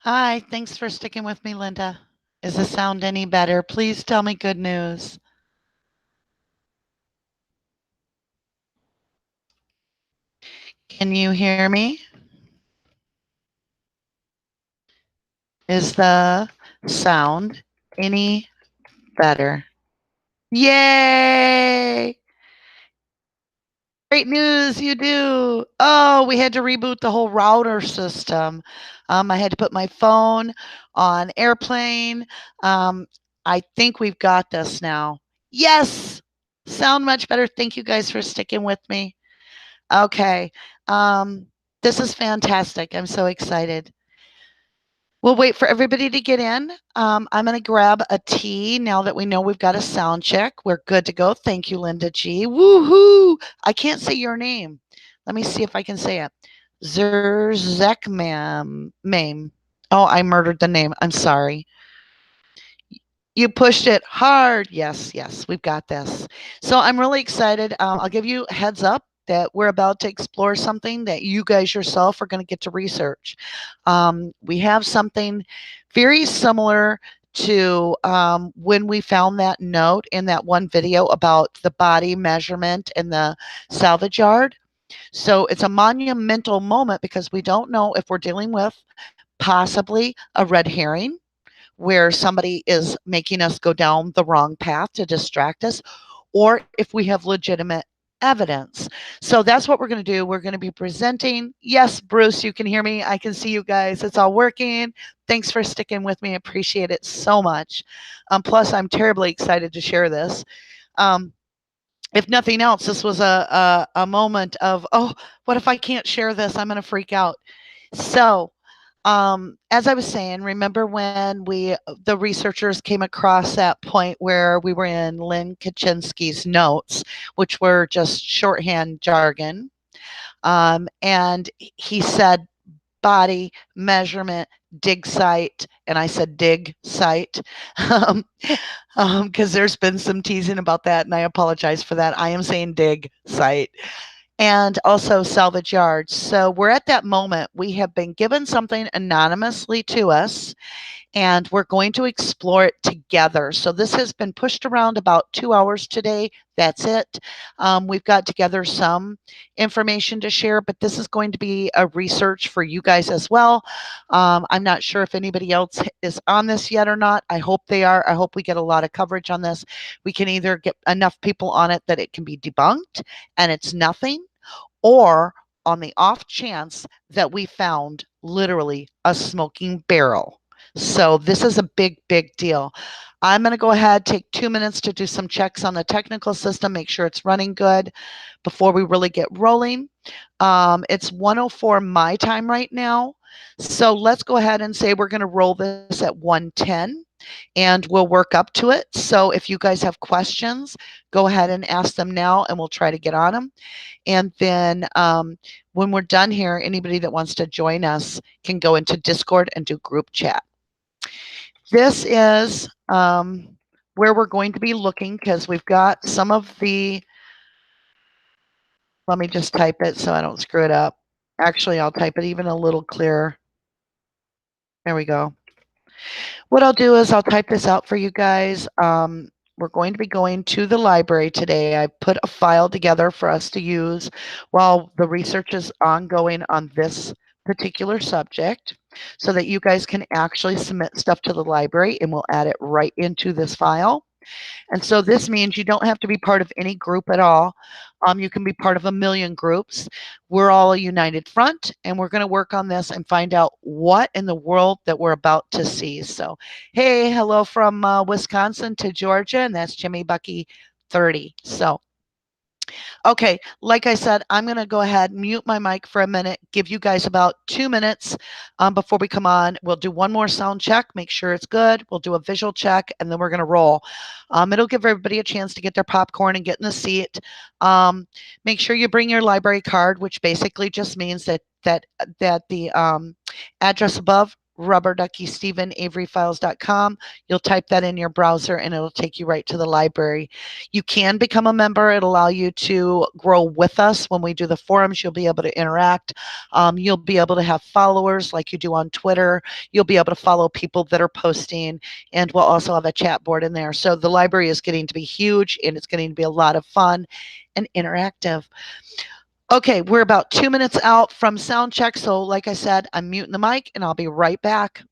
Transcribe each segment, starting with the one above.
Hi, thanks for sticking with me, Linda. Is the sound any better? Please tell me good news. Can you hear me? Is the sound any better? Yay! Great news, you do. Oh, we had to reboot the whole router system. I had to put my phone on airplane. Um, I think we've got this now. Yes! Sound much better. Thank you guys for sticking with me. Okay. Um, this is fantastic. I'm so excited. We'll wait for everybody to get in. I'm going to grab a tea now that we know we've got a sound check. We're good to go. Thank you, Linda G. Woohoo! I can't say your name. Let me see if I can say it. Zerzekmam. Mame. Oh, I murdered the name. I'm sorry. You pushed it hard. Yes, yes, we've got this. So I'm really excited. I'll give you a heads up that we're about to explore something that you guys yourself are going to get to research. We have something very similar to when we found that note in that one video about the body measurement in the salvage yard. So it's a monumental moment because we don't know if we're dealing with possibly a red herring where somebody is making us go down the wrong path to distract us, or if we have legitimate evidence. So that's what we're going to do. We're going to be presenting. Yes, Bruce, you can hear me. I can see you guys. It's all working. Thanks for sticking with me. I appreciate it so much. Plus, I'm terribly excited to share this. Um, if nothing else, this was a moment of, oh, what if I can't share this? I'm going to freak out. So, as I was saying, remember when the researchers came across that point where we were in Lynn Kaczynski's notes, which were just shorthand jargon, and he said body measurement dig site, and I said dig site, because there's been some teasing about that, and I apologize for that. I am saying dig site and also salvage yards. So we're at that moment. We have been given something anonymously to us, and we're going to explore it together. So this has been pushed around about 2 hours today. That's it. We've got together some information to share, but this is going to be a research for you guys as well. I'm not sure if anybody else is on this yet or not. I hope they are. I hope we get a lot of coverage on this. We can either get enough people on it that it can be debunked and it's nothing, or on the off chance that we found literally a smoking barrel. So this is a big, big deal. I'm going to go ahead, take 2 minutes to do some checks on the technical system, make sure it's running good before we really get rolling. It's 1:04 my time right now. So let's go ahead and say we're going to roll this at 1:10 and we'll work up to it. So if you guys have questions, go ahead and ask them now and we'll try to get on them. And then when we're done here, anybody that wants to join us can go into Discord and do group chat. This is where we're going to be looking because we've got some of the, let me just type it so I don't screw it up. Actually, I'll type it even a little clearer. There we go. What I'll do is I'll type this out for you guys. We're going to be going to the library today. I put a file together for us to use while the research is ongoing on this particular subject so that you guys can actually submit stuff to the library and we'll add it right into this file. And so this means you don't have to be part of any group at all. You can be part of a million groups. We're all a united front, and we're going to work on this and find out what in the world that we're about to see. So, hey, hello from Wisconsin to Georgia, and that's Jimmy Bucky 30. So, okay, like I said, I'm going to go ahead and mute my mic for a minute, give you guys about 2 minutes before we come on. We'll do one more sound check, make sure it's good. We'll do a visual check, and then we're going to roll. It'll give everybody a chance to get their popcorn and get in the seat. Make sure you bring your library card, which basically just means that the address above rubberduckystevenaveryfiles.com. You'll type that in your browser and it'll take you right to the library. You can become a member. It'll allow you to grow with us when we do the forums. You'll be able to interact. You'll be able to have followers like you do on Twitter. You'll be able to follow people that are posting, and we'll also have a chat board in there. So the library is getting to be huge and it's getting to be a lot of fun and interactive. Okay, we're about 2 minutes out from sound check. So like I said, I'm muting the mic and I'll be right back.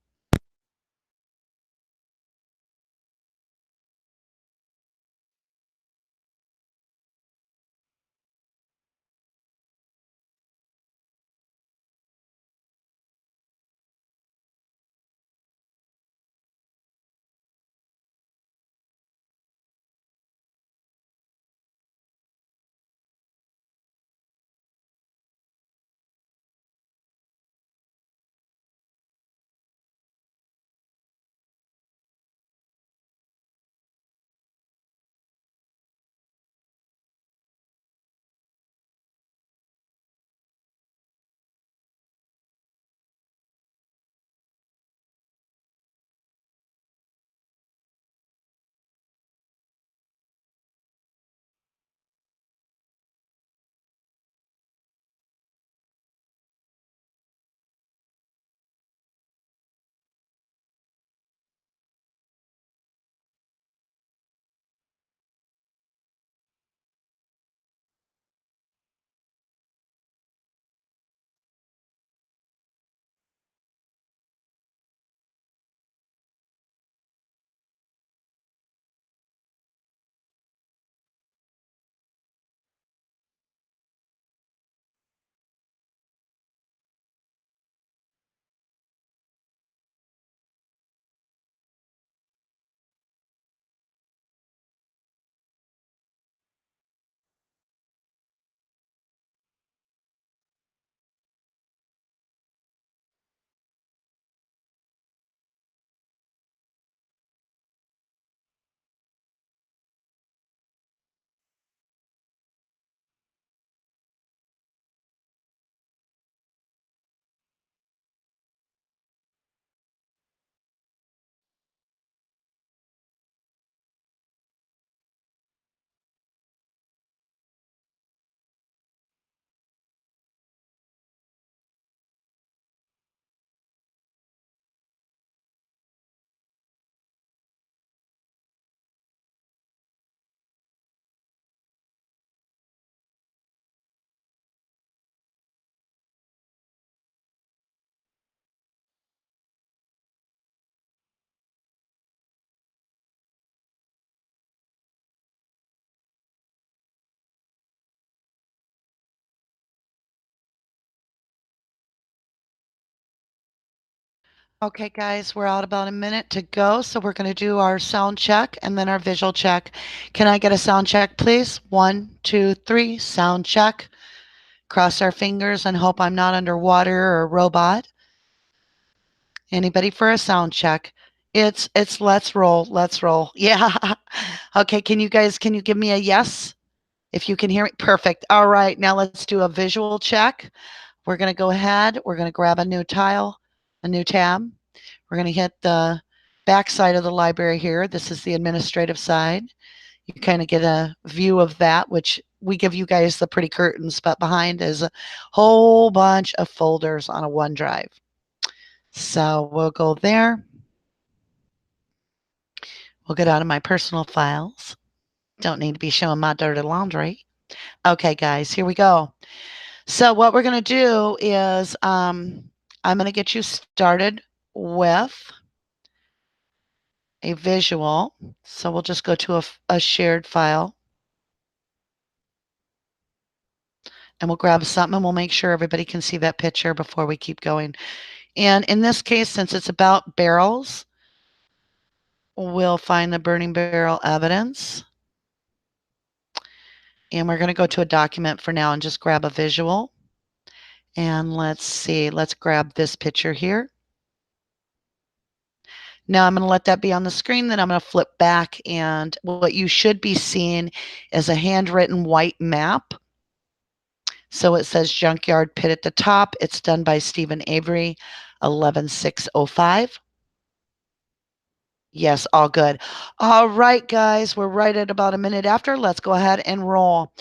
Okay, guys, we're out about a minute to go. So we're going to do our sound check and then our visual check. Can I get a sound check, please? 1, 2, 3, sound check. Cross our fingers and hope I'm not underwater or a robot. Anybody for a sound check? It's let's roll, let's roll. Yeah. Okay, can you give me a yes if you can hear me? Perfect. All right, now let's do a visual check. We're going to go ahead. We're going to grab a new tile, a new tab. We're going to hit the back side of the library here. This is the administrative side. You kind of get a view of that, which we give you guys the pretty curtains, but behind is a whole bunch of folders on a OneDrive. So we'll go there. We'll get out of my personal files. Don't need to be showing my dirty laundry. Okay, guys, here we go. So what we're going to do is I'm going to get you started with a visual. So we'll just go to a shared file. And we'll grab something and we'll make sure everybody can see that picture before we keep going. And in this case, since it's about barrels, we'll find the burning barrel evidence. And we're going to go to a document for now and just grab a visual. And let's see, let's grab this picture here. Now I'm going to let that be on the screen, then I'm going to flip back, and what you should be seeing is a handwritten white map. So it says Junkyard Pit at the top. It's done by Stephen Avery. 11605. Yes, all good. All right, guys, we're right at about a minute after. Let's go ahead and roll.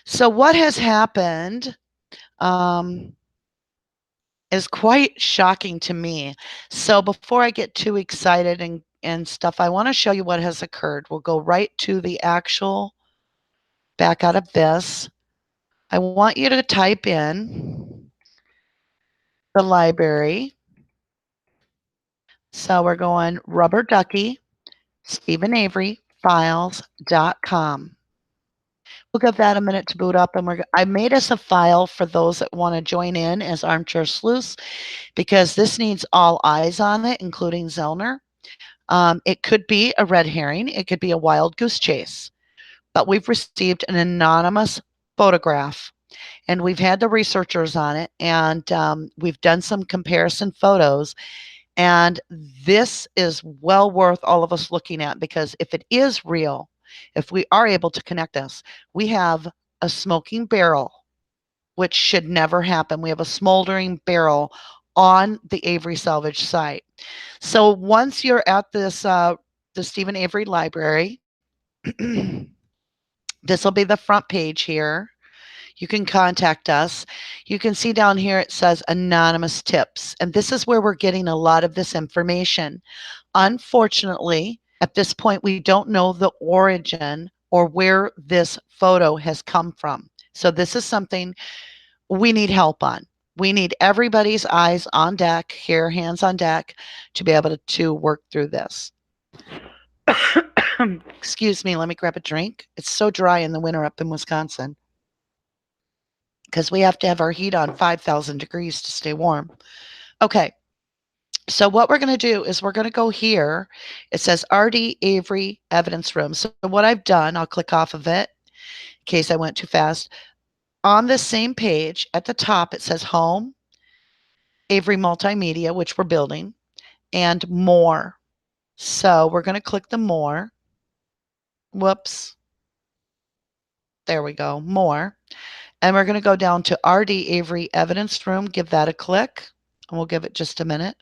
So what has happened is quite shocking to me. So before I get too excited and stuff, I want to show you what has occurred. We'll go right to the actual back out of this. I want you to type in the library. So we're going Rubberducky, Stephen Avery, files.com. We'll give that a minute to boot up, and I made us a file for those that want to join in as Armchair Sleuths because this needs all eyes on it, including Zellner. It could be a red herring, it could be a wild goose chase, but we've received an anonymous photograph, and we've had the researchers on it, and we've done some comparison photos. And this is well worth all of us looking at because if it is real, if we are able to connect us, we have a smoking barrel, which should never happen. We have a smoldering barrel on the Avery salvage site. So once you're at this, the Stephen Avery Library, this will be the front page here. You can contact us. You can see down here it says anonymous tips, and this is where we're getting a lot of this information. Unfortunately, at this point, we don't know the origin or where this photo has come from. So this is something we need help on. We need everybody's eyes on deck here, hands on deck, to be able to work through this. Excuse me, let me grab a drink. It's so dry in the winter up in Wisconsin because we have to have our heat on 5,000 degrees to stay warm. Okay, so what we're going to do is we're going to go here. It says RD Avery Evidence Room. So what I've done, I'll click off of it in case I went too fast. On this same page, at the top, it says Home, Avery Multimedia, which we're building, and More. So we're going to click the More. Whoops. There we go, More. And we're going to go down to RD Avery Evidence Room, give that a click, and we'll give it just a minute.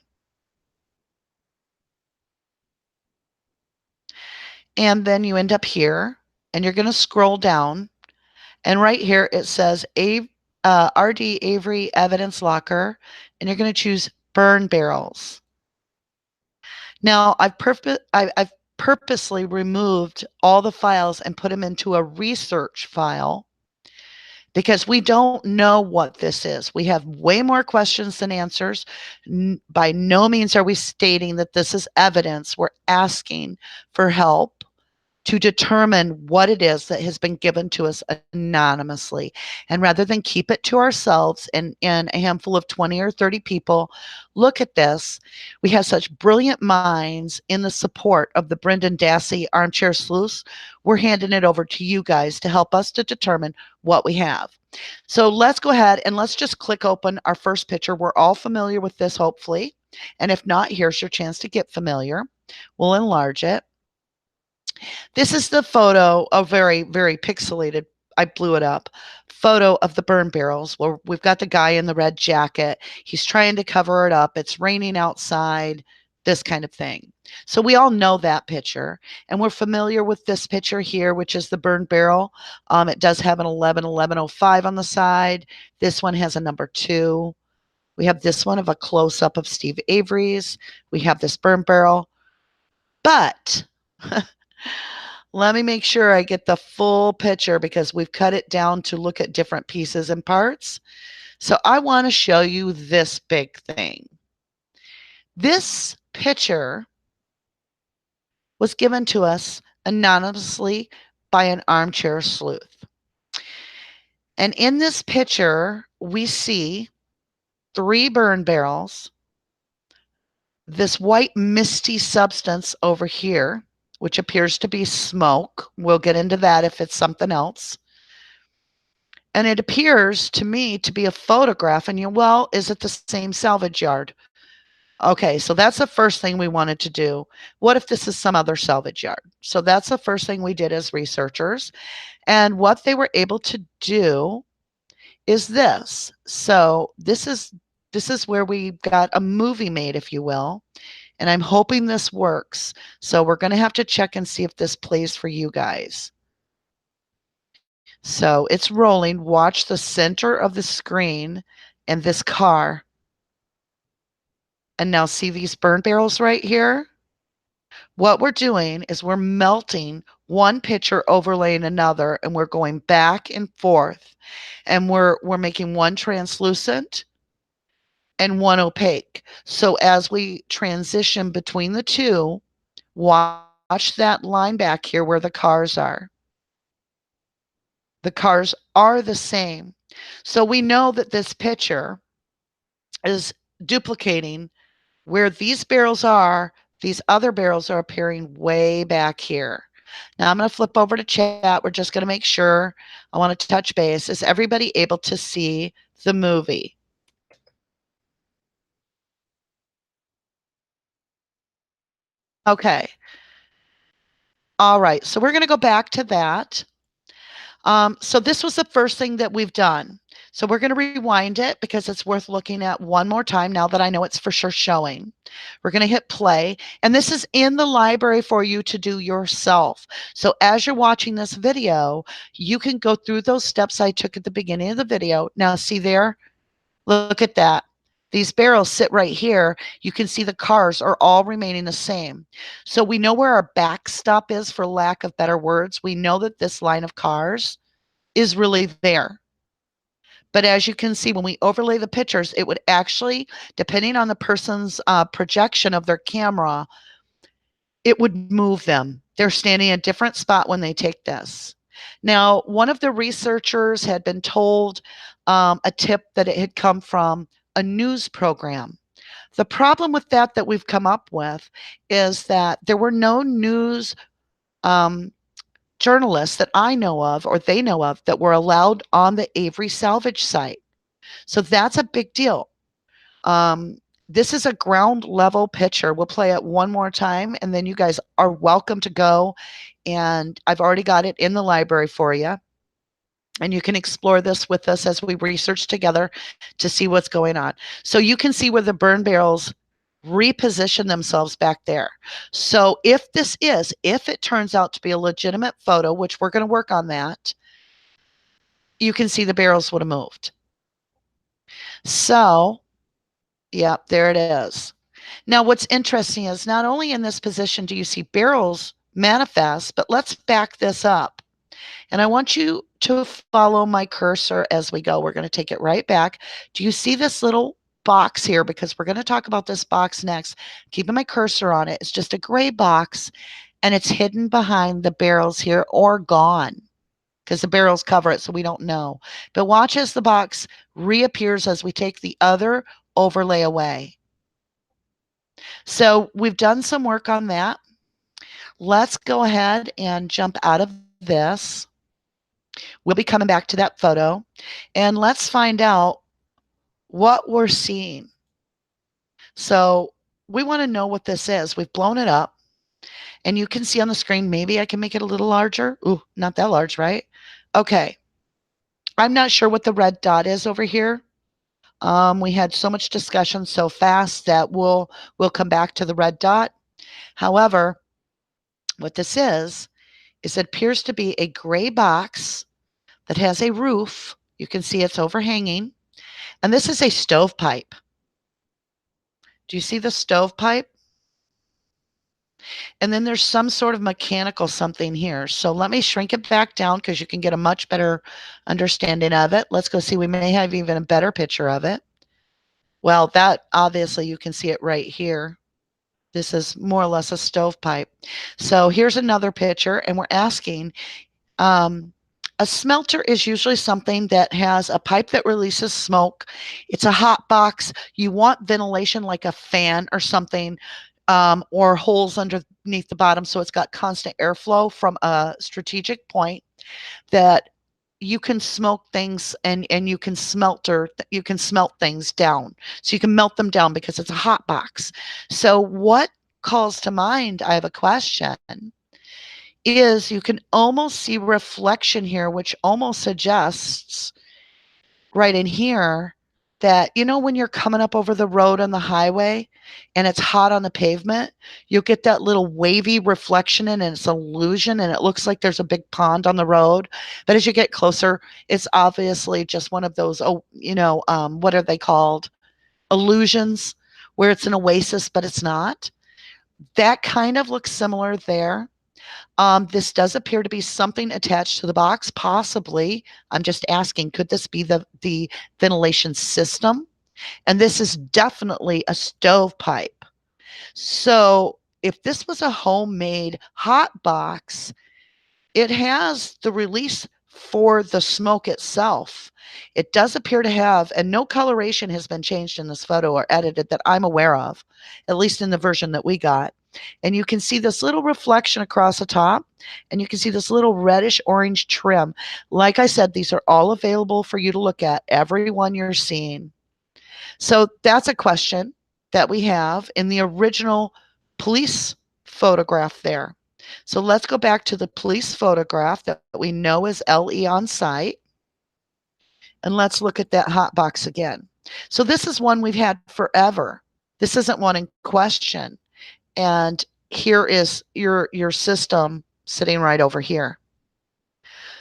And then you end up here, and you're going to scroll down, and right here it says RD Avery Evidence Locker, and you're going to choose Burn Barrels. Now, I've purposely removed all the files and put them into a research file because we don't know what this is. We have way more questions than answers. By no means are we stating that this is evidence. We're asking for help to determine what it is that has been given to us anonymously. And rather than keep it to ourselves and a handful of 20 or 30 people look at this, we have such brilliant minds in the support of the Brendan Dassey Armchair Sleuths. We're handing it over to you guys to help us to determine what we have. So let's go ahead and let's just click open our first picture. We're all familiar with this, hopefully. And if not, here's your chance to get familiar. We'll enlarge it. This is the photo, a very, very pixelated, I blew it up, photo of the burn barrels where we've got the guy in the red jacket. He's trying to cover it up. It's raining outside, this kind of thing. So we all know that picture, and we're familiar with this picture here, which is the burn barrel. It does have an 11-1105 on the side. This one has a number 2. We have this one of a close-up of Steve Avery's. We have this burn barrel. But let me make sure I get the full picture because we've cut it down to look at different pieces and parts. So I want to show you this big thing. This picture was given to us anonymously by an armchair sleuth. And in this picture, we see 3 burn barrels, this white misty substance over here, which appears to be smoke. We'll get into that if it's something else. And it appears to me to be a photograph. And well, is it the same salvage yard? Okay, so that's the first thing we wanted to do. What if this is some other salvage yard? So that's the first thing we did as researchers. And what they were able to do is this. So this is This is where we got a movie made, if you will. And I'm hoping this works. So we're going to have to check and see if this plays for you guys. So it's rolling. Watch the center of the screen and this car. And now see these burn barrels right here? What we're doing is we're melting one picture overlaying another, and we're going back and forth. And we're making one translucent and one opaque. So as we transition between the two, watch that line back here where the cars are. The cars are the same. So we know that this picture is duplicating where these barrels are. These other barrels are appearing way back here. Now I'm going to flip over to chat. We're just going to make sure. I want to touch base. Is everybody able to see the movie? Okay. All right. So we're going to go back to that. So this was the first thing that we've done. So we're going to rewind it because it's worth looking at one more time now that I know it's for sure showing. We're going to hit play, and this is in the library for you to do yourself. So as you're watching this video, you can go through those steps I took at the beginning of the video. Now see there, look at that. These barrels sit right here. You can see the cars are all remaining the same. So we know where our backstop is, for lack of better words. We know that this line of cars is really there. But as you can see, when we overlay the pictures, it would actually, depending on the person's projection of their camera, it would move them. They're standing in a different spot when they take this. Now, one of the researchers had been told a tip that it had come from a news program. The problem with that we've come up with is that there were no news um, journalists that I know of or they know of that were allowed on the Avery salvage site. So that's a big deal. Um, this is a ground level picture. We'll play it one more time, and then you guys are welcome to go. And I've already got it in the library for you. And you can explore this with us as we research together to see what's going on. So you can see where the burn barrels reposition themselves back there. So if it turns out to be a legitimate photo, which we're going to work on that, you can see the barrels would have moved. So, yeah, there it is. Now, what's interesting is not only in this position do you see barrels manifest, but let's back this up. And I want you to follow my cursor as we go. We're going to take it right back. Do you see this little box here? Because we're going to talk about this box next. Keeping my cursor on it. It's just a gray box, and it's hidden behind the barrels here or gone because the barrels cover it, so we don't know. But watch as the box reappears as we take the other overlay away. So we've done some work on that. Let's go ahead and jump out of this. We'll be coming back to that photo, and let's find out what we're seeing. So we want to know what this is. We've blown it up, and you can see on the screen, maybe I can make it a little larger. Ooh, not that large, right? Okay. I'm not sure what the red dot is over here. We had so much discussion so fast that we'll come back to the red dot. However, what this is it appears to be a gray box that has a roof. You can see it's overhanging. And this is a stovepipe. Do you see the stovepipe? And then there's some sort of mechanical something here. So let me shrink it back down because you can get a much better understanding of it. Let's go see. We may have even a better picture of it. Well, that obviously you can see it right here. This is more or less a stovepipe. So here's another picture, and we're asking, a smelter is usually something that has a pipe that releases smoke. It's a hot box. You want ventilation like a fan or something, or holes underneath the bottom so it's got constant airflow from a strategic point that you can smoke things and you can smelt things down. So you can melt them down because it's a hot box. So what calls to mind, I have a question, is you can almost see reflection here, which almost suggests right in here that, when you're coming up over the road on the highway and it's hot on the pavement, you'll get that little wavy reflection and it's an illusion and it looks like there's a big pond on the road. But as you get closer, it's obviously just one of those, what are they called? Illusions, where it's an oasis, but it's not. That kind of looks similar there. This does appear to be something attached to the box, possibly. I'm just asking, could this be the ventilation system? And this is definitely a stovepipe. So if this was a homemade hot box, it has the release for the smoke itself. It does appear to have, and no coloration has been changed in this photo or edited that I'm aware of, at least in the version that we got. And you can see this little reflection across the top, and you can see this little reddish orange trim. Like I said, these are all available for you to look at, every one you're seeing. So that's a question that we have in the original police photograph there. So let's go back to the police photograph that we know is LE on site. And let's look at that hot box again. So this is one we've had forever. This isn't one in question. And here is your system sitting right over here.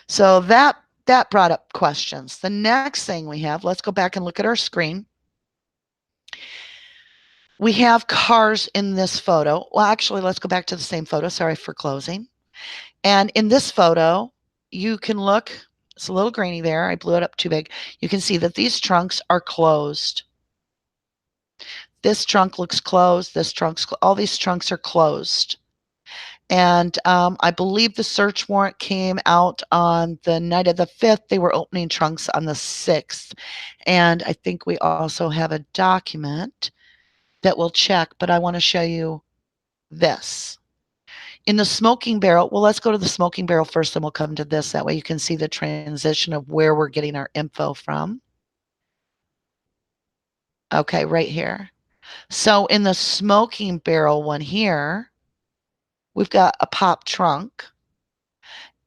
So that brought up questions. The next thing we have, let's go back and look at our screen. We have cars in this photo. Well, actually, let's go back to the same photo. Sorry for closing. And in this photo, you can look, it's a little grainy there. I blew it up too big. You can see that these trunks are closed. This trunk looks closed. This trunk's, all these trunks are closed. And I believe the search warrant came out on the night of the 5th. They were opening trunks on the 6th. And I think we also have a document that we'll check, but I want to show you this. In the smoking barrel, well, let's go to the smoking barrel first, and we'll come to this. That way you can see the transition of where we're getting our info from. Okay, right here. So in the smoking barrel one here, we've got a pop trunk,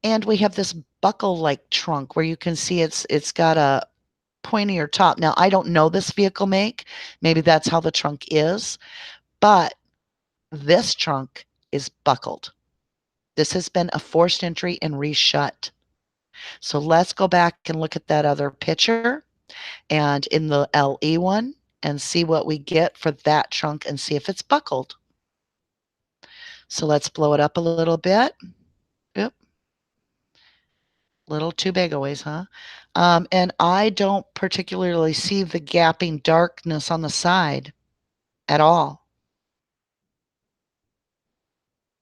and we have this buckle-like trunk where you can see it's got a pointier top. Now, I don't know this vehicle make. Maybe that's how the trunk is, but this trunk is buckled. This has been a forced entry and reshut. So let's go back and look at that other picture and in the LE one and see what we get for that trunk and see if it's buckled. So let's blow it up a little bit. Oop. Little too big always, huh? And I don't particularly see the gapping darkness on the side at all.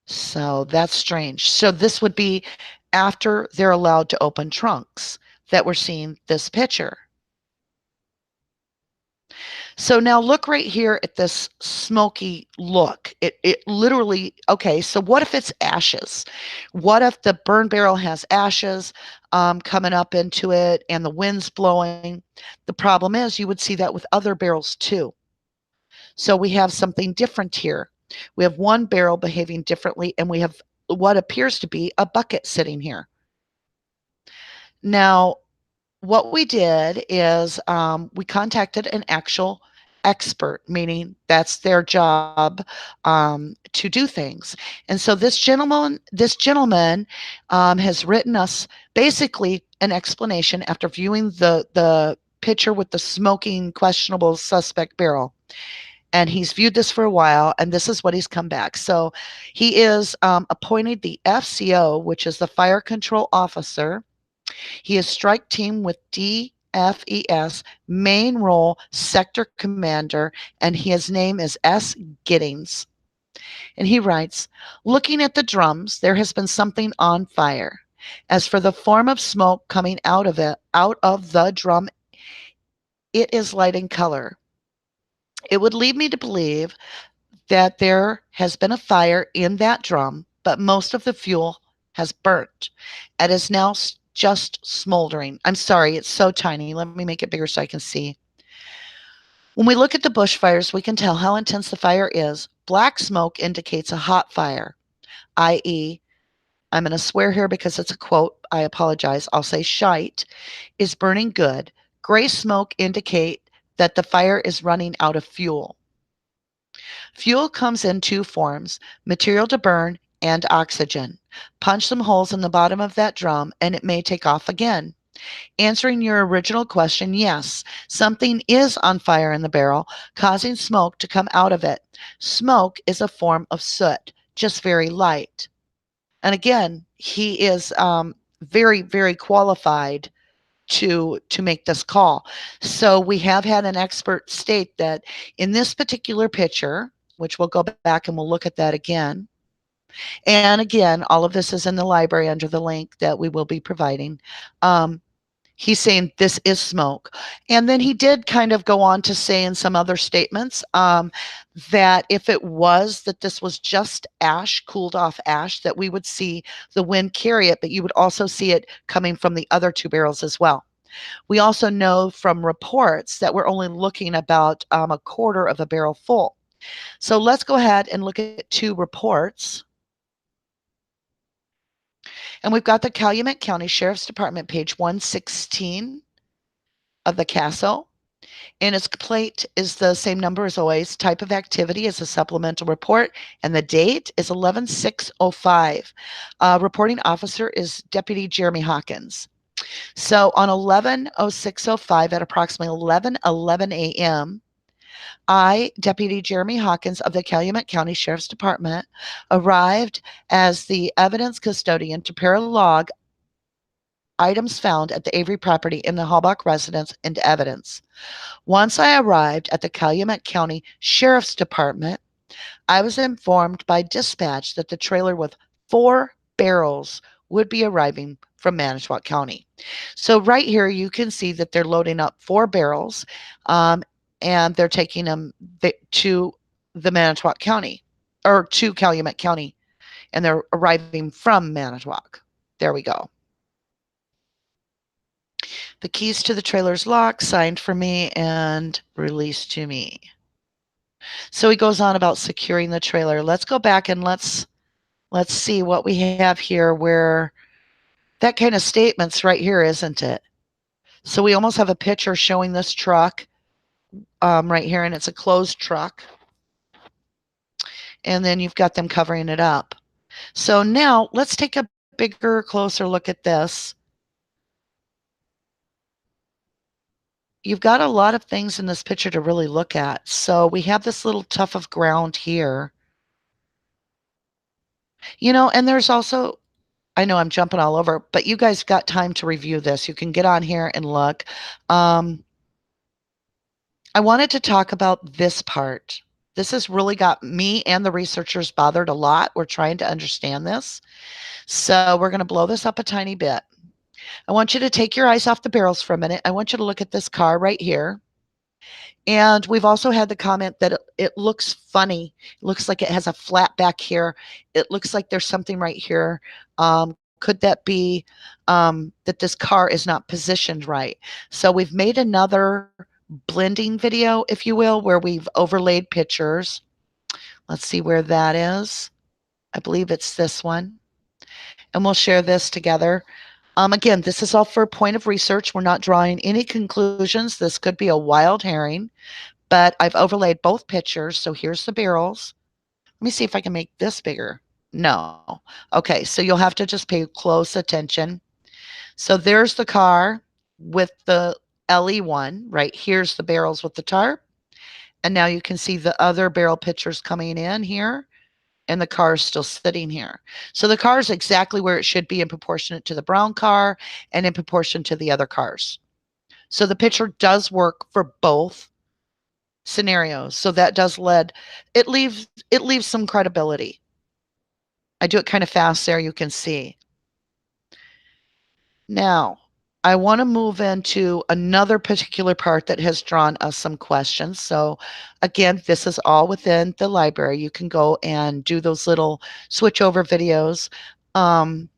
So that's strange. So this would be after they're allowed to open trunks that we're seeing this picture. So now look right here at this smoky look. It literally, okay, so what if it's ashes? What if the burn barrel has ashes coming up into it and the wind's blowing? The problem is you would see that with other barrels too. So we have something different here. We have one barrel behaving differently, and we have what appears to be a bucket sitting here. Now, what we did is we contacted an actual expert, meaning that's their job to do things. And so this gentleman has written us basically an explanation after viewing the picture with the smoking questionable suspect barrel. And he's viewed this for a while, and this is what he's come back. So he is appointed the FCO, which is the Fire Control Officer. He is strike team with DFES, main role sector commander, and his name is S. Giddings. And he writes, looking at the drums, there has been something on fire. As for the form of smoke coming out of the drum, it is light in color. It would lead me to believe that there has been a fire in that drum, but most of the fuel has burnt and is now just smoldering. I'm sorry, it's so tiny. Let me make it bigger so I can see. When we look at the bushfires, we can tell how intense the fire is. Black smoke indicates a hot fire, i.e., I'm going to swear here because it's a quote. I apologize. I'll say shite is burning good. Gray smoke indicate that the fire is running out of fuel. Fuel comes in two forms: material to burn and oxygen. Punch some holes in the bottom of that drum and it may take off again. Answering your original question, yes, something is on fire in the barrel, causing smoke to come out of it. Smoke is a form of soot, just very light. And again, he is very, very qualified to make this call. So we have had an expert state that in this particular picture, which we'll go back and we'll look at that again. And again, all of this is in the library under the link that we will be providing. He's saying this is smoke. And then he did kind of go on to say in some other statements that if it was that this was just ash, cooled off ash, that we would see the wind carry it, but you would also see it coming from the other two barrels as well. We also know from reports that we're only looking about a quarter of a barrel full. So let's go ahead and look at two reports. And we've got the Calumet County Sheriff's Department, page 116 of the CASO. And its plate is the same number as always. Type of activity is a supplemental report, and the date is 11/6/05. Reporting officer is Deputy Jeremy Hawkins. So on 11/06/05 at approximately 11:11 a.m., I, Deputy Jeremy Hawkins of the Calumet County Sheriff's Department, arrived as the evidence custodian to prepare a log items found at the Avery property in the Halbach residence into evidence. Once I arrived at the Calumet County Sheriff's Department, I was informed by dispatch that the trailer with 4 barrels would be arriving from Manitowoc County. So right here, you can see that they're loading up 4 barrels, and they're taking them to the Manitowoc County, or to Calumet County, and they're arriving from Manitowoc. There we go. The keys to the trailer's locked, signed for me, and released to me. So he goes on about securing the trailer. Let's go back and let's see what we have here, where that kind of statement's right here, isn't it? So we almost have a picture showing this truck right here, and it's a closed truck. And then you've got them covering it up. So now let's take a bigger, closer look at this. You've got a lot of things in this picture to really look at. So we have this little tuft of ground here. You know, and there's also, I know I'm jumping all over, but you guys got time to review this. You can get on here and look. I wanted to talk about this part. This has really got me and the researchers bothered a lot. We're trying to understand this. So we're going to blow this up a tiny bit. I want you to take your eyes off the barrels for a minute. I want you to look at this car right here. And we've also had the comment that it looks funny. It looks like it has a flat back here. It looks like there's something right here. Could that be that this car is not positioned right? So we've made another blending video, if you will, where we've overlaid pictures. Let's see where that is. I believe it's this one. And we'll share this together. Again, this is all for a point of research. We're not drawing any conclusions. This could be a wild herring, but I've overlaid both pictures. So here's the barrels. Let me see if I can make this bigger. No. Okay, so you'll have to just pay close attention. So there's the car with the LE1, right? Here's the barrels with the tarp. And now you can see the other barrel pictures coming in here, and the car is still sitting here. So the car is exactly where it should be in proportionate to the brown car and in proportion to the other cars. So the picture does work for both scenarios. So that does leaves some credibility. I do it kind of fast there, you can see. Now, I want to move into another particular part that has drawn us some questions. So again, this is all within the library. You can go and do those little switch over videos. What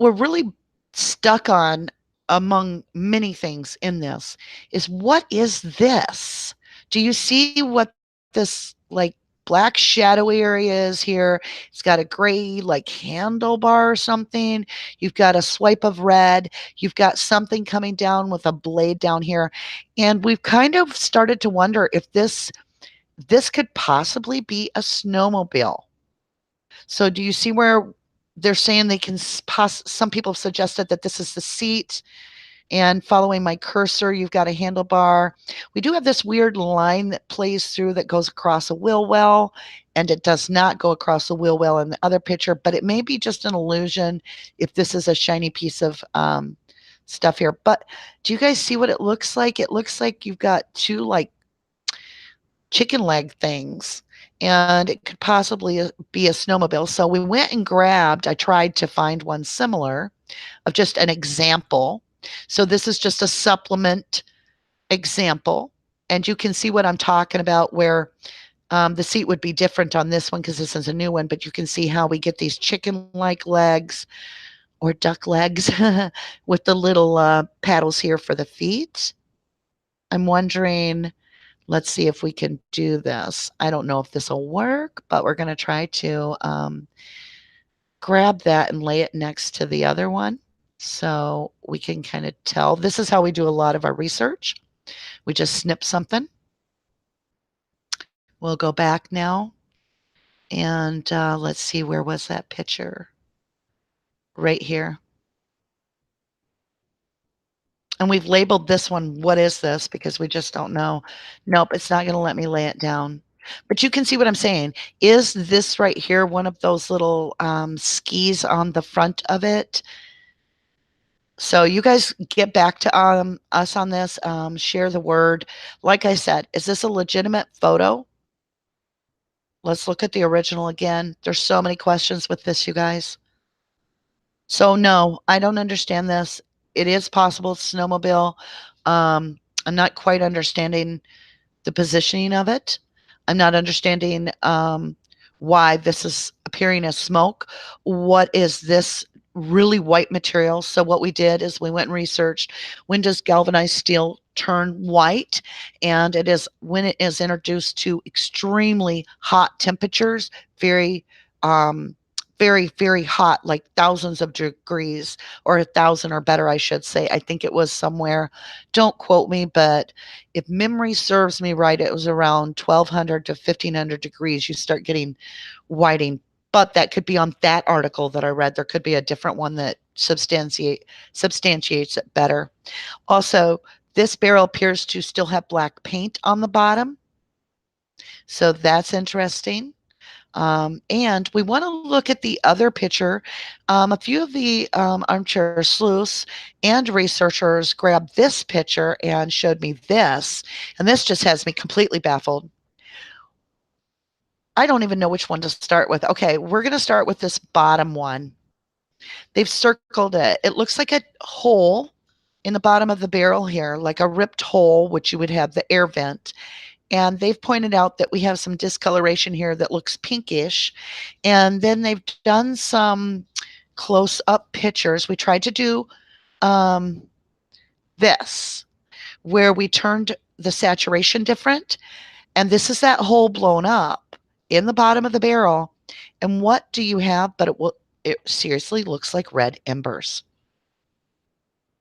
we're really stuck on, among many things in this, is what is this? Do you see what this, like, black shadowy areas here. It's got a gray like handlebar or something. You've got a swipe of red. You've got something coming down with a blade down here. And we've kind of started to wonder if this could possibly be a snowmobile. So do you see where they're saying they can some people have suggested that this is the seat, and following my cursor, you've got a handlebar. We do have this weird line that plays through that goes across a wheel well, and it does not go across the wheel well in the other picture, but it may be just an illusion if this is a shiny piece of stuff here. But do you guys see what it looks like? It looks like you've got two like chicken leg things, and it could possibly be a snowmobile. So we went and grabbed, I tried to find one similar of just an example. So this is just a supplement example. And you can see what I'm talking about, where the seat would be different on this one because this is a new one, but you can see how we get these chicken-like legs or duck legs with the little paddles here for the feet. I'm wondering, let's see if we can do this. I don't know if this will work, but we're going to try to grab that and lay it next to the other one so we can kind of tell. This is how we do a lot of our research. We just snip something. We'll go back now, and let's see, where was that picture? Right here. And we've labeled this one, what is this? Because we just don't know. Nope, it's not going to let me lay it down. But you can see what I'm saying. Is this right here one of those little skis on the front of it? So you guys get back to us on this. Share the word. Like I said, is this a legitimate photo? Let's look at the original again. There's so many questions with this, you guys. So no, I don't understand this. It is possible it's snowmobile. I'm not quite understanding the positioning of it. I'm not understanding why this is appearing as smoke. What is this really white material? So what we did is we went and researched, when does galvanized steel turn white? And it is when it is introduced to extremely hot temperatures, very very, very hot, like thousands of degrees, or 1,000 or better, I should say. I think it was somewhere, don't quote me, but if memory serves me right, it was around 1,200 to 1,500 degrees. You start getting whiting, but that could be on that article that I read. There could be a different one that substantiates it better. Also, this barrel appears to still have black paint on the bottom, so that's interesting. And we want to look at the other picture. A few of the armchair sleuths and researchers grabbed this picture and showed me this, and this just has me completely baffled. I don't even know which one to start with. Okay, we're going to start with this bottom one. They've circled it. It looks like a hole in the bottom of the barrel here, like a ripped hole, which you would have the air vent. And they've pointed out that we have some discoloration here that looks pinkish. And then they've done some close-up pictures. We tried to do this, where we turned the saturation different. And this is that hole blown up in the bottom of the barrel. And what do you have? But it seriously looks like red embers.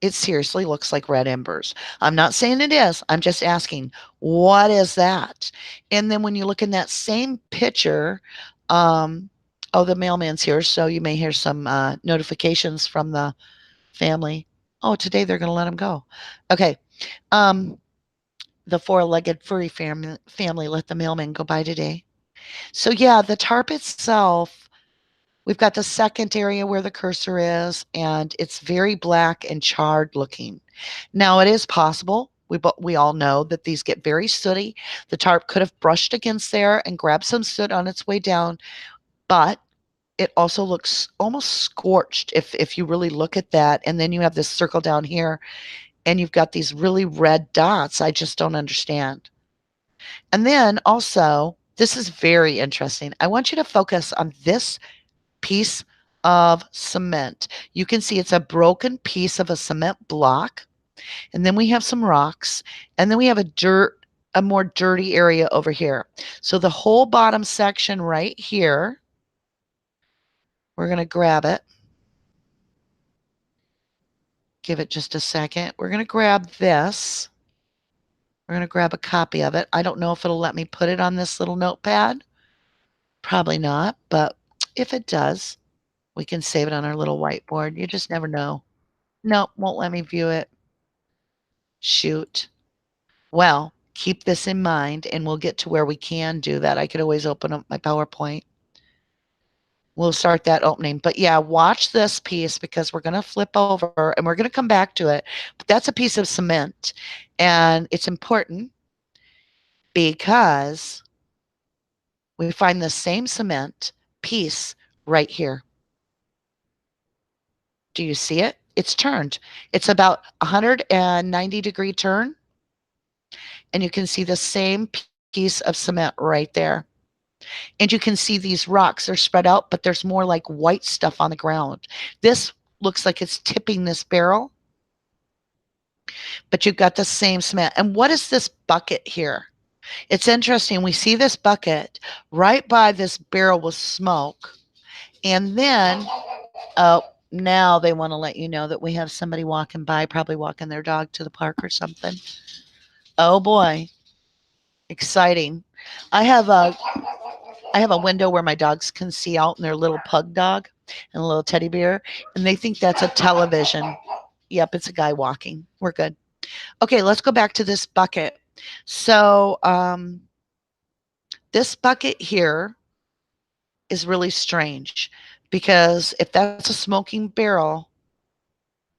It seriously looks like red embers. I'm not saying it is. I'm just asking, what is that? And then when you look in that same picture, oh, the mailman's here, so you may hear some notifications from the family. Oh, today they're going to let him go. Okay. The four-legged furry family let the mailman go by today. So yeah, the tarp itself, we've got the second area where the cursor is, and it's very black and charred looking. Now, it is possible, we all know that these get very sooty. The tarp could have brushed against there and grabbed some soot on its way down, but it also looks almost scorched if you really look at that. And then you have this circle down here, and you've got these really red dots. I just don't understand. And then also, this is very interesting. I want you to focus on this piece of cement. You can see it's a broken piece of a cement block. And then we have some rocks. And then we have a dirt a more dirty area over here. So the whole bottom section right here, we're going to grab it. Give it just a second. We're going to grab this. We're going to grab a copy of it. I don't know if it'll let me put it on this little notepad. Probably not, but if it does, we can save it on our little whiteboard. You just never know. Nope, won't let me view it. Shoot. Well, keep this in mind and we'll get to where we can do that. I could always open up my PowerPoint. We'll start that opening. But yeah, watch this piece because we're going to flip over and we're going to come back to it. But that's a piece of cement and it's important because we find the same cement piece right here. Do you see it? It's turned. It's about 190-degree turn. And you can see the same piece of cement right there. And you can see these rocks are spread out, but there's more like white stuff on the ground. This looks like it's tipping this barrel, but you've got the same cement. And what is this bucket here? It's interesting. We see this bucket right by this barrel with smoke. And then, oh, now they want to let you know that we have somebody walking by, probably walking their dog to the park or something. Oh boy. Exciting. I have a window where my dogs can see out and their little pug dog and a little teddy bear, and they think that's a television. Yep, it's a guy walking. We're good. Okay, let's go back to this bucket. So this bucket here is really strange because if that's a smoking barrel,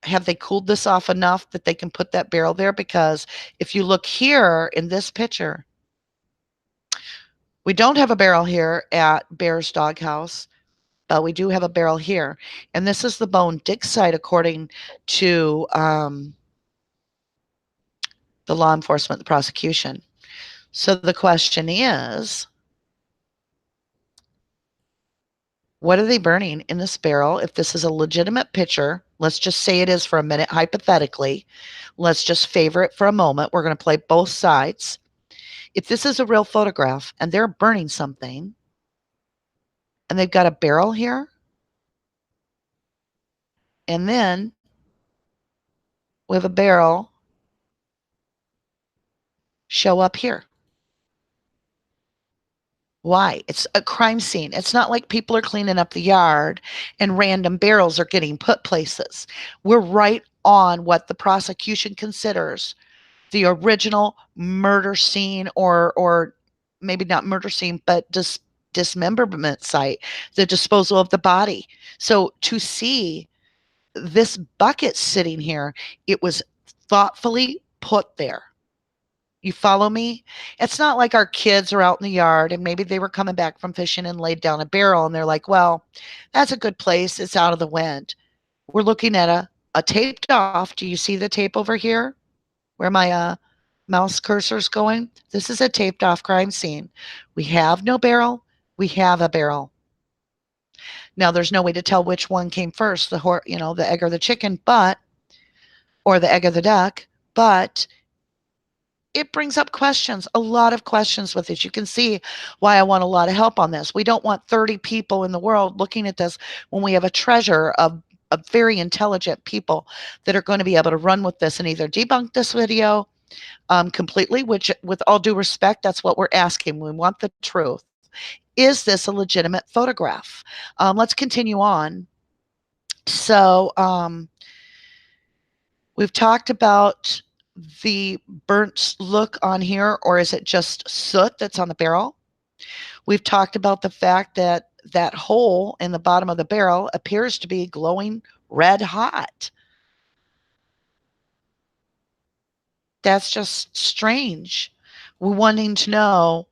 have they cooled this off enough that they can put that barrel there? Because if you look here in this picture, we don't have a barrel here at Bear's Doghouse, but we do have a barrel here. And this is the bone dig site according to the law enforcement, the prosecution. So the question is, what are they burning in this barrel? If this is a legitimate picture, let's just say it is for a minute, hypothetically. Let's just favor it for a moment. We're going to play both sides. If this is a real photograph and they're burning something and they've got a barrel here, and then we have a barrel show up here. Why? It's a crime scene. It's not like people are cleaning up the yard and random barrels are getting put places. We're right on what the prosecution considers the original murder scene, or maybe not murder scene, but dismemberment site, the disposal of the body. So to see this bucket sitting here, it was thoughtfully put there. You follow me? It's not like our kids are out in the yard and maybe they were coming back from fishing and laid down a barrel and they're like, well, that's a good place. It's out of the wind. We're looking at a taped off. Do you see the tape over here where my mouse cursor's going? This is a taped off crime scene. We have no barrel. We have a barrel. Now there's no way to tell which one came first, the egg or the chicken, or the egg or the duck, but it brings up questions, a lot of questions with this. You can see why I want a lot of help on this. We don't want 30 people in the world looking at this when we have a treasure of very intelligent people that are going to be able to run with this and either debunk this video completely, which with all due respect, that's what we're asking. We want the truth. Is this a legitimate photograph? Let's continue on. So we've talked about the burnt look on here, or is it just soot that's on the barrel? We've talked about the fact that that hole in the bottom of the barrel appears to be glowing red hot. That's just strange. We're wanting to know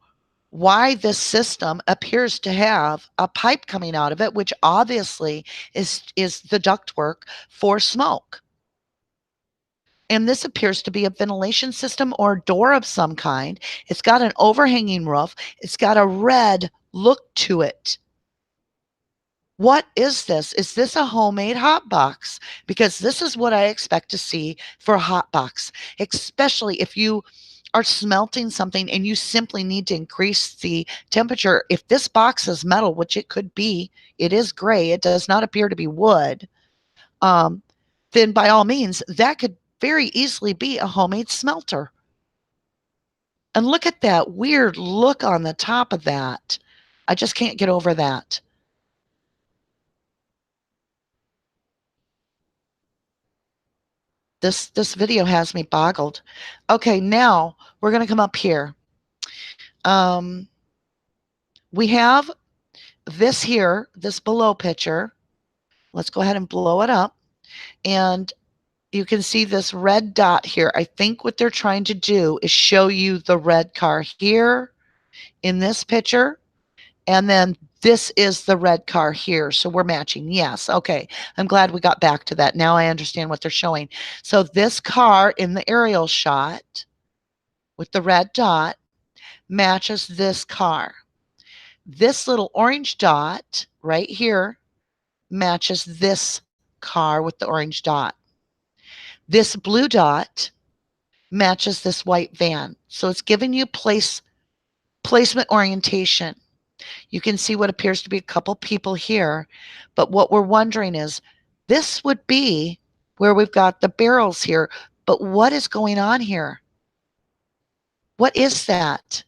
why this system appears to have a pipe coming out of it, which obviously is the ductwork for smoke. And this appears to be a ventilation system or door of some kind. It's got an overhanging roof. It's got a red look to it. What is this? Is this a homemade hot box? Because this is what I expect to see for a hot box, especially if you are smelting something and you simply need to increase the temperature, if this box is metal, which it could be, it is gray, it does not appear to be wood, um, then by all means, that could very easily be a homemade smelter. And look at that weird look on the top of that. I just can't get over that. This video has me boggled. Okay, now we're going to come up here. Um, we have this here, this below picture. Let's go ahead and blow it up. And you can see this red dot here. I think what they're trying to do is show you the red car here in this picture. And then this is the red car here. So we're matching. Yes. Okay. I'm glad we got back to that. Now I understand what they're showing. So this car in the aerial shot with the red dot matches this car. This little orange dot right here matches this car with the orange dot. This blue dot matches this white van. So it's giving you placement orientation. You can see what appears to be a couple people here, but what we're wondering is this would be where we've got the barrels here, but what is going on here? What is that?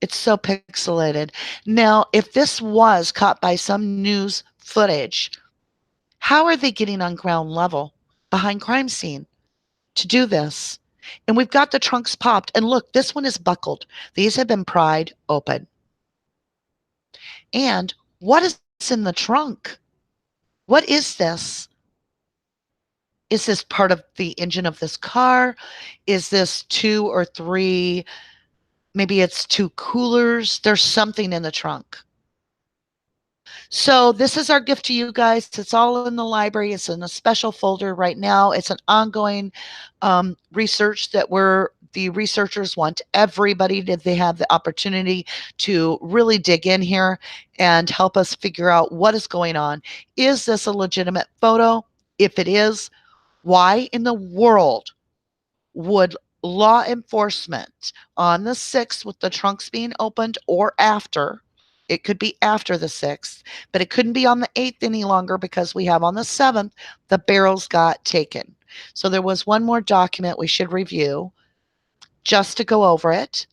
It's so pixelated. Now, if this was caught by some news footage, how are they getting on ground level behind crime scene to do this? And we've got the trunks popped. And look, this one is buckled. These have been pried open. And what is in the trunk? What is this? Is this part of the engine of this car? Is this 2 or 3? Maybe it's 2 coolers. There's something in the trunk. So this is our gift to you guys. It's all in the library. It's in a special folder right now. It's an ongoing research that the researchers want everybody to they have the opportunity to really dig in here and help us figure out what is going on. Is this a legitimate photo? If it is, why in the world would law enforcement on the 6th with the trunks being opened or after, it could be after the 6th, but it couldn't be on the 8th any longer because we have on the 7th, the barrels got taken. So there was one more document we should review just to go over it.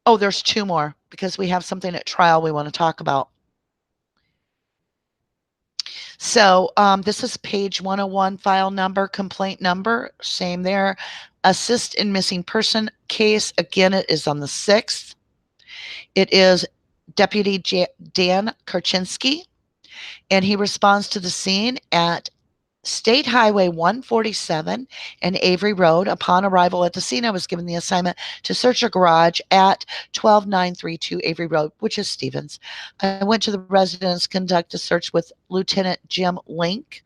Oh, there's 2 more because we have something at trial we want to talk about. So this is page 101, file number, complaint number, same there. Assist in missing person case, again, it is on the 6th. It is Deputy Dan Karchinski, and he responds to the scene at State Highway 147 and Avery Road. Upon arrival at the scene, I was given the assignment to search a garage at 12932 Avery Road, which is Stevens. I went to the residence, conduct a search with Lieutenant Jim Link,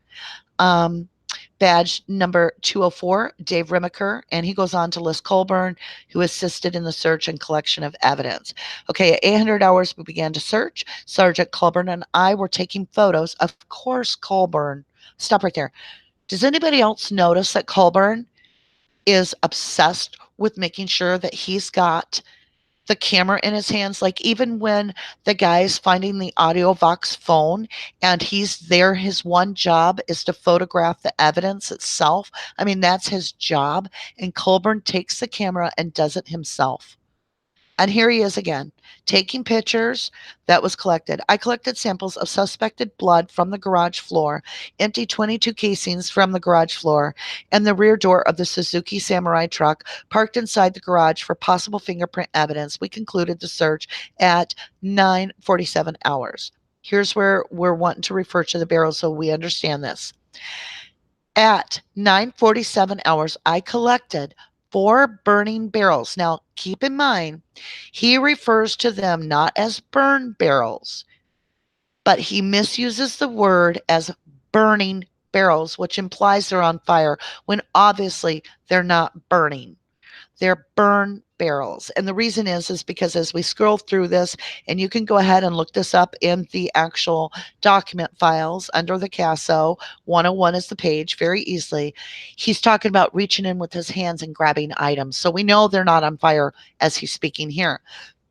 badge number 204, Dave Remaker, and he goes on to list Colburn, who assisted in the search and collection of evidence. Okay, at 800 hours, we began to search. Sergeant Colburn and I were taking photos. Of course, Colburn. Stop right there. Does anybody else notice that Colburn is obsessed with making sure that he's got the camera in his hands? Like even when the guy's finding the AudioVox phone and he's there, his one job is to photograph the evidence itself. I mean, that's his job. And Colburn takes the camera and does it himself. And here he is again, taking pictures that was collected. I collected samples of suspected blood from the garage floor, emptied 22 casings from the garage floor, and the rear door of the Suzuki Samurai truck parked inside the garage for possible fingerprint evidence. We concluded the search at 9:47 hours. Here's where we're wanting to refer to the barrels so we understand this. At 9:47 hours, I collected 4 burning barrels. Now, keep in mind, he refers to them not as burn barrels, but he misuses the word as burning barrels, which implies they're on fire when obviously they're not burning. They're burn barrels. And the reason is because as we scroll through this, and you can go ahead and look this up in the actual document files under the CASO, 101 is the page, very easily. He's talking about reaching in with his hands and grabbing items. So we know they're not on fire as he's speaking here.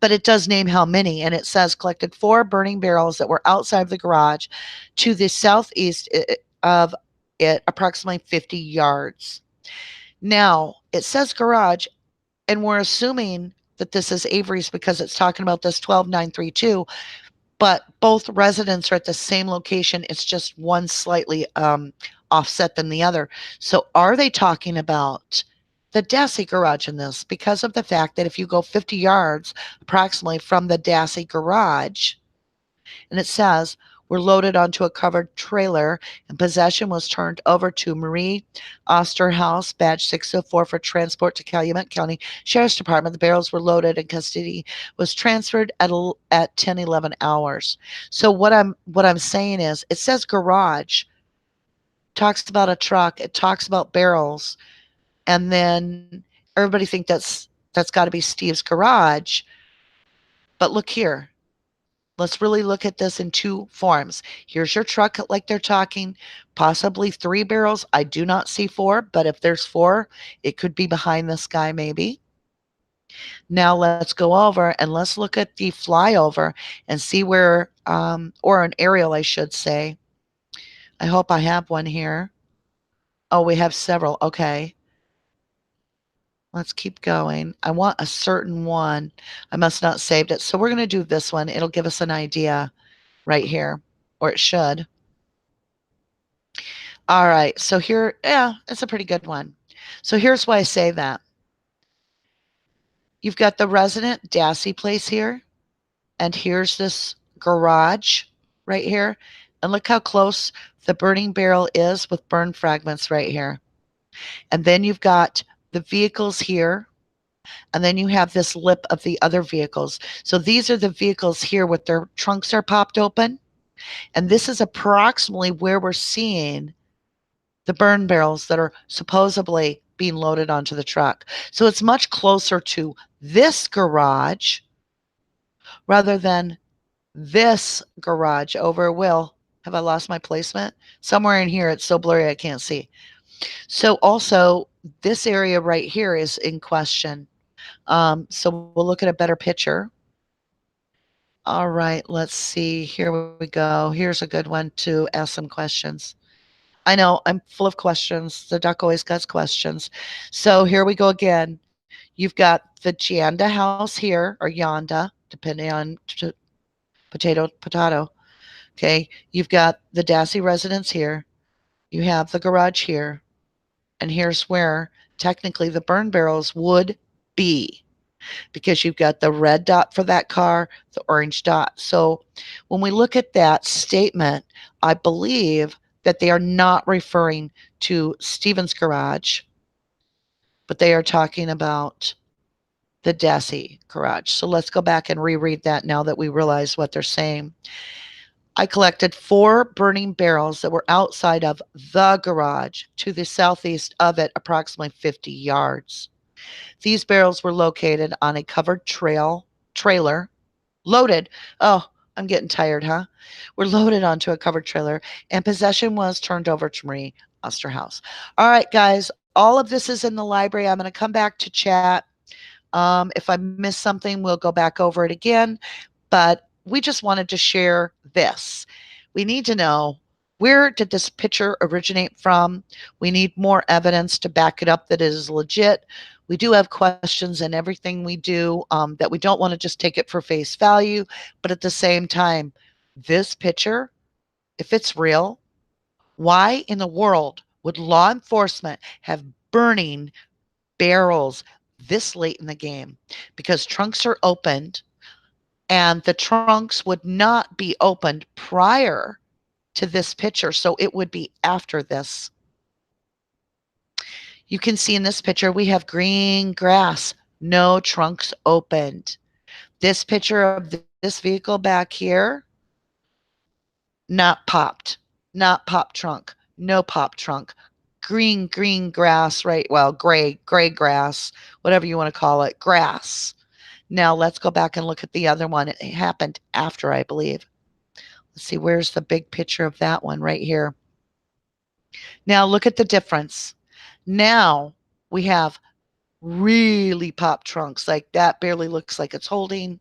But it does name how many, and it says collected 4 burning barrels that were outside of the garage to the southeast of it, approximately 50 yards. Now, it says garage, and we're assuming that this is Avery's because it's talking about this 12932, but both residents are at the same location. It's just one slightly offset than the other. So are they talking about the Dassey garage in this? Because of the fact that if you go 50 yards approximately from the Dassey garage, and it says were loaded onto a covered trailer and possession was turned over to Marie Osterhaus, badge 604 for transport to Calumet County Sheriff's Department. The barrels were loaded and custody was transferred at 10:11 hours. So what I'm saying is it says garage, talks about a truck, it talks about barrels, and then everybody think that's got to be Steve's garage. But look here, let's really look at this in two forms. Here's your truck, like they're talking, possibly 3 barrels. I do not see 4, but if there's 4, it could be behind this guy, maybe. Now let's go over and let's look at the flyover and see where, or an aerial, I should say. I hope I have one here. Oh, we have several. Okay. Let's keep going. I want a certain one. I must not saved it. So we're going to do this one. It'll give us an idea right here, or it should. All right, so here, yeah, it's a pretty good one. So here's why I say that. You've got the resident Dassey place here, and here's this garage right here. And look how close the burning barrel is with burn fragments right here. And then you've got the vehicles here, and then you have this lip of the other vehicles. So these are the vehicles here with their trunks are popped open. And this is approximately where we're seeing the burn barrels that are supposedly being loaded onto the truck. So it's much closer to this garage rather than this garage over. Will, have I lost my placement? Somewhere in here, it's so blurry I can't see. So also, this area right here is in question. So we'll look at a better picture. All right, let's see. Here we go. Here's a good one to ask some questions. I know I'm full of questions. The duck always got questions. So here we go again. You've got the Janda house here, or Yonda, depending on potato. Okay. You've got the Dassey residence here. You have the garage here. And here's where technically the burn barrels would be, because you've got the red dot for that car, the orange dot. So when we look at that statement, I believe that they are not referring to Stephen's garage, but they are talking about the Dassey garage. So let's go back and reread that now that we realize what they're saying. I collected 4 burning barrels that were outside of the garage to the southeast of it, approximately 50 yards. These barrels were located on a covered trailer, loaded. Oh, I'm getting tired, huh? We're loaded onto a covered trailer, and possession was turned over to Marie Osterhaus. All right, guys, all of this is in the library. I'm going to come back to chat. If I miss something, we'll go back over it again. But we just wanted to share this. We need to know, where did this picture originate from? We need more evidence to back it up that it is legit. We do have questions in everything we do, that we don't want to just take it for face value. But at the same time, this picture, if it's real, why in the world would law enforcement have burning barrels this late in the game? Because trunks are opened, and the trunks would not be opened prior to this picture. So it would be after this. You can see in this picture, we have green grass, no trunks opened. This picture of this vehicle back here, not popped, not pop trunk, no pop trunk. green grass, right? Well, gray grass, whatever you want to call it, grass. Now let's go back and look at the other one. It happened after, I believe. Let's see, where's the big picture of that one? Right here. Now look at the difference. Now we have really popped trunks. Like that barely looks like it's holding.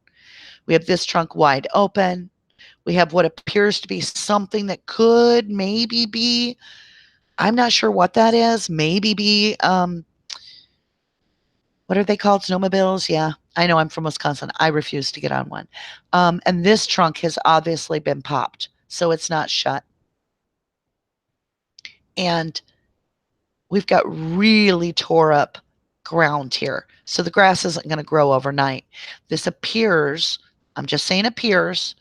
We have this trunk wide open. We have what appears to be something that could maybe be, I'm not sure what that is, maybe be, what are they called? Snowmobiles? Yeah, I know, I'm from Wisconsin. I refuse to get on one. And this trunk has obviously been popped, so it's not shut. And we've got really tore up ground here. So the grass isn't going to grow overnight. This appears, I'm just saying appears,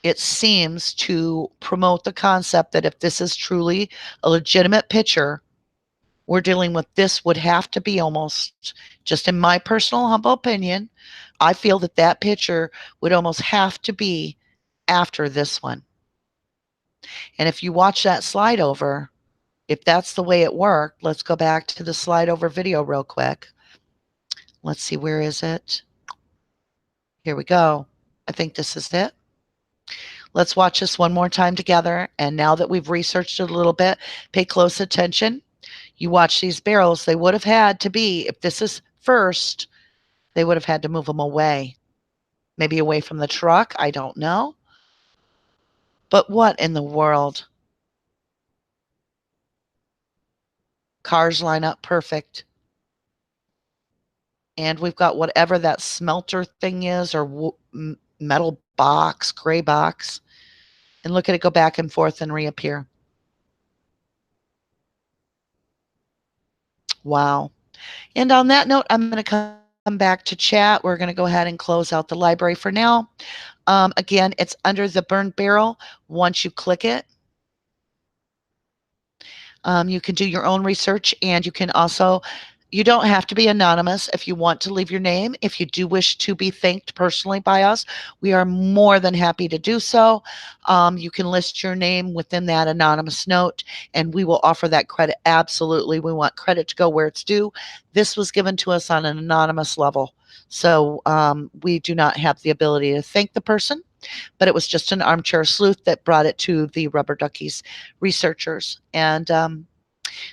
it seems to promote the concept that if this is truly a legitimate picture, we're dealing with, this would have to be almost, just in my personal humble opinion, I feel that that picture would almost have to be after this one. And if you watch that slide over, if that's the way it worked, let's go back to the slide over video real quick. Let's see, where is it? Here we go. I think this is it. Let's watch this one more time together. And now that we've researched it a little bit, pay close attention. You watch these barrels, they would have had to be, if this is first, they would have had to move them away. Maybe away from the truck, I don't know. But what in the world? Cars line up perfect. And we've got whatever that smelter thing is, or metal box, gray box. And look at it go back and forth and reappear. Wow. And on that note, I'm going to come back to chat. We're going to go ahead and close out the library for now. Again, it's under the burned barrel. Once you click it, you can do your own research, and you can also, you don't have to be anonymous if you want to leave your name. If you do wish to be thanked personally by us, we are more than happy to do so. You can list your name within that anonymous note, and we will offer that credit. Absolutely. We want credit to go where it's due. This was given to us on an anonymous level. So we do not have the ability to thank the person, but it was just an armchair sleuth that brought it to the Rubberducky's researchers. And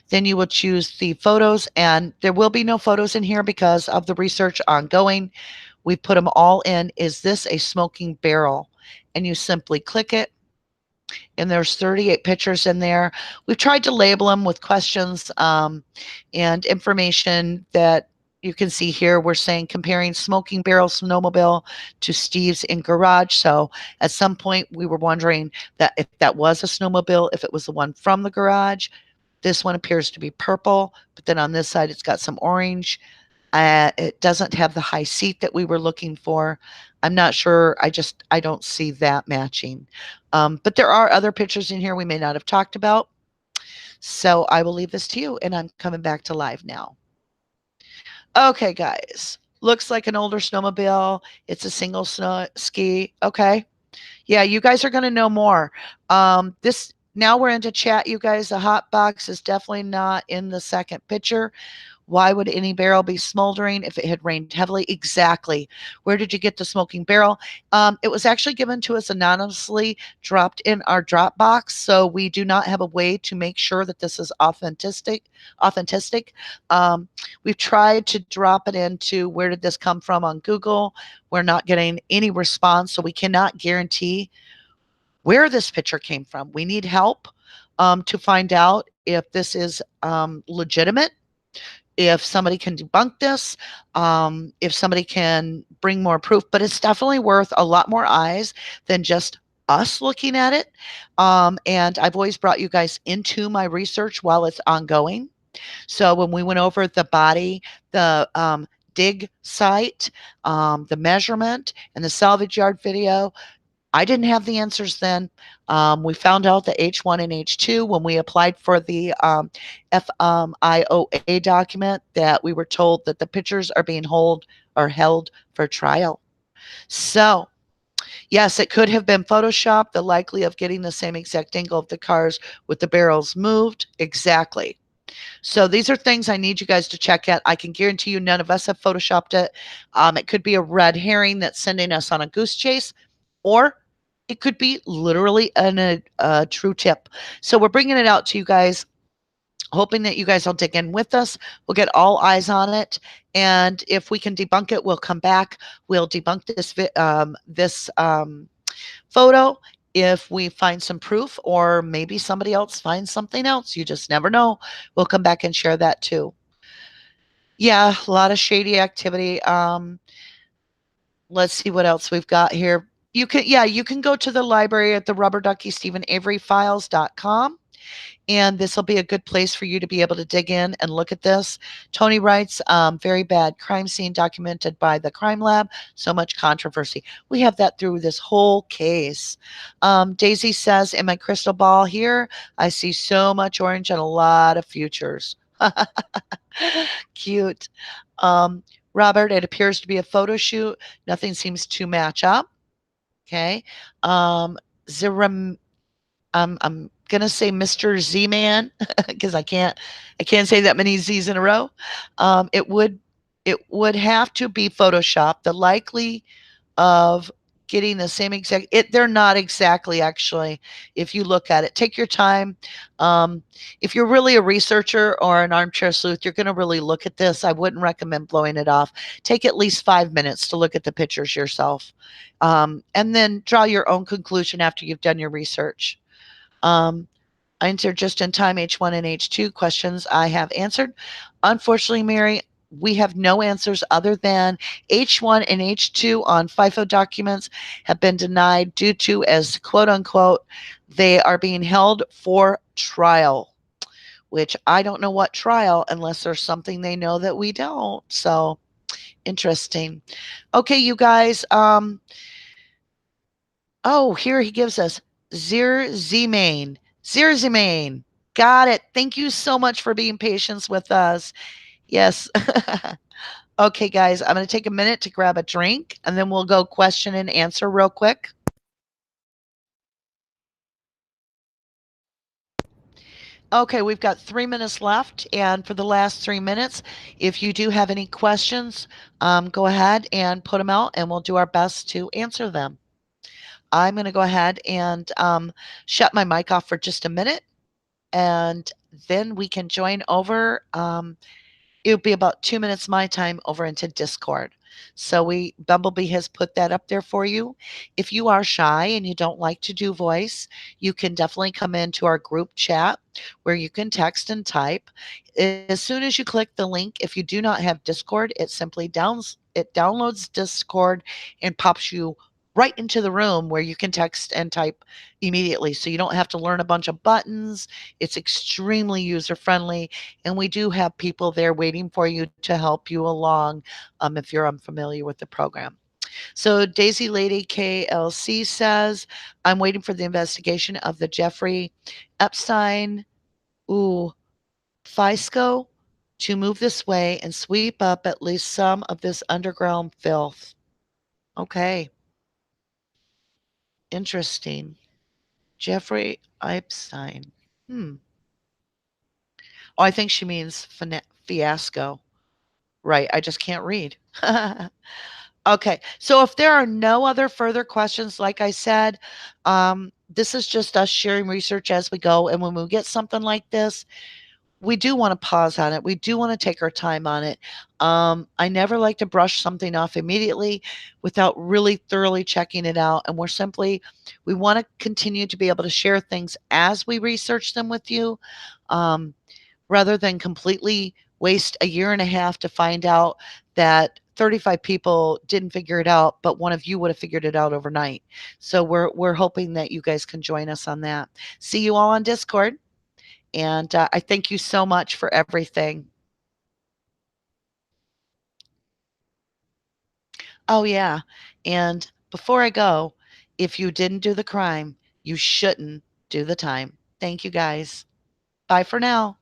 then you will choose the photos, and there will be no photos in here because of the research ongoing. We put them all in. Is this a smoking barrel? And you simply click it, and there's 38 pictures in there. We've tried to label them with questions and information that you can see here. We're saying comparing smoking barrel snowmobile to Steve's in garage. So at some point we were wondering that if that was a snowmobile, if it was the one from the garage. This one appears to be purple, but then on this side it's got some orange. It doesn't have the high seat that we were looking for. I'm not sure. I don't see that matching. But there are other pictures in here we may not have talked about. So I will leave this to you, and I'm coming back to live now. Okay, guys. Looks like an older snowmobile. It's a single snow ski. Okay. Yeah, you guys are going to know more. This now we're into chat, you guys. The hot box is definitely not in the second picture. Why would any barrel be smoldering if it had rained heavily? Exactly. Where did you get the smoking barrel? It was actually given to us anonymously, dropped in our Dropbox. So we do not have a way to make sure that this is authentic. We've tried to drop it into where did this come from on Google. We're not getting any response, so we cannot guarantee where this picture came from. We need help to find out if this is legitimate, if somebody can debunk this, if somebody can bring more proof. But it's definitely worth a lot more eyes than just us looking at it. And I've always brought you guys into my research while it's ongoing. So when we went over the body, the dig site, the measurement, and the salvage yard video, I didn't have the answers then. We found out the H1 and H2 when we applied for the FIOA document, that we were told that the pictures are being held for trial. So yes, it could have been Photoshopped, the likely of getting the same exact angle of the cars with the barrels moved. Exactly. So these are things I need you guys to check at. I can guarantee you none of us have photoshopped it. It could be a red herring that's sending us on a goose chase, or it could be literally a true tip. So we're bringing it out to you guys, hoping that you guys will dig in with us. We'll get all eyes on it, and if we can debunk it, we'll come back. We'll debunk this photo. If we find some proof, or maybe somebody else finds something else, you just never know. We'll come back and share that too. Yeah, a lot of shady activity. Let's see what else we've got here. You can go to the library at the Rubberducky StephenAveryFiles.com, and this will be a good place for you to be able to dig in and look at this. Tony writes, very bad crime scene documented by the crime lab. So much controversy. We have that through this whole case. Daisy says, in my crystal ball here, I see so much orange and a lot of futures. Cute. Um, Robert, it appears to be a photo shoot. Nothing seems to match up. Okay. Um, Ziram, I'm gonna say Mr. Z Man because I can't say that many Z's in a row. Um, it would it would have to be Photoshop. The likely of getting the same exact they're not exactly, actually. If you look at it, take your time. um, if you're really a researcher or an armchair sleuth, you're going to really look at this. I wouldn't recommend blowing it off. Take at least 5 minutes to look at the pictures yourself, and then draw your own conclusion after you've done your research. um, I entered just in time H1 and H2 questions I have answered. Unfortunately, Mary, we have no answers other than H1 and H2 on FIFO documents have been denied due to, as quote unquote, they are being held for trial, which I don't know what trial unless there's something they know that we don't. So interesting. Okay, you guys. Oh, here he gives us Zirzemain. Zirzemain. Got it. Thank you so much for being patient with us. Yes. Okay, guys, I'm going to take a minute to grab a drink, and then we'll go question and answer real quick. Okay, we've got 3 minutes left. And for the last 3 minutes, if you do have any questions, go ahead and put them out, and we'll do our best to answer them. I'm going to go ahead and shut my mic off for just a minute, and then we can join over. It'll be about 2 minutes my time over into Discord. So Bumblebee has put that up there for you. If you are shy and you don't like to do voice, you can definitely come into our group chat where you can text and type. As soon as you click the link, if you do not have Discord, it downloads Discord and pops you right into the room where you can text and type immediately. So you don't have to learn a bunch of buttons. It's extremely user friendly, and we do have people there waiting for you to help you along, if you're unfamiliar with the program. So Daisy Lady KLC says, I'm waiting for the investigation of the Jeffrey Epstein FISCO to move this way and sweep up at least some of this underground filth. Okay, interesting. Jeffrey Epstein. Hmm. Oh, I think she means fiasco. Right, I just can't read. Okay, so if there are no other further questions, like I said, this is just us sharing research as we go. And when we get something like this, we do want to pause on it. We do want to take our time on it. I never like to brush something off immediately without really thoroughly checking it out. And we want to continue to be able to share things as we research them with you. Um, rather than completely waste a year and a half to find out that 35 people didn't figure it out, but one of you would have figured it out overnight. So we're hoping that you guys can join us on that. See you all on Discord, and I thank you so much for everything. Oh yeah, and before I go, if you didn't do the crime, you shouldn't do the time. Thank you guys. Bye for now.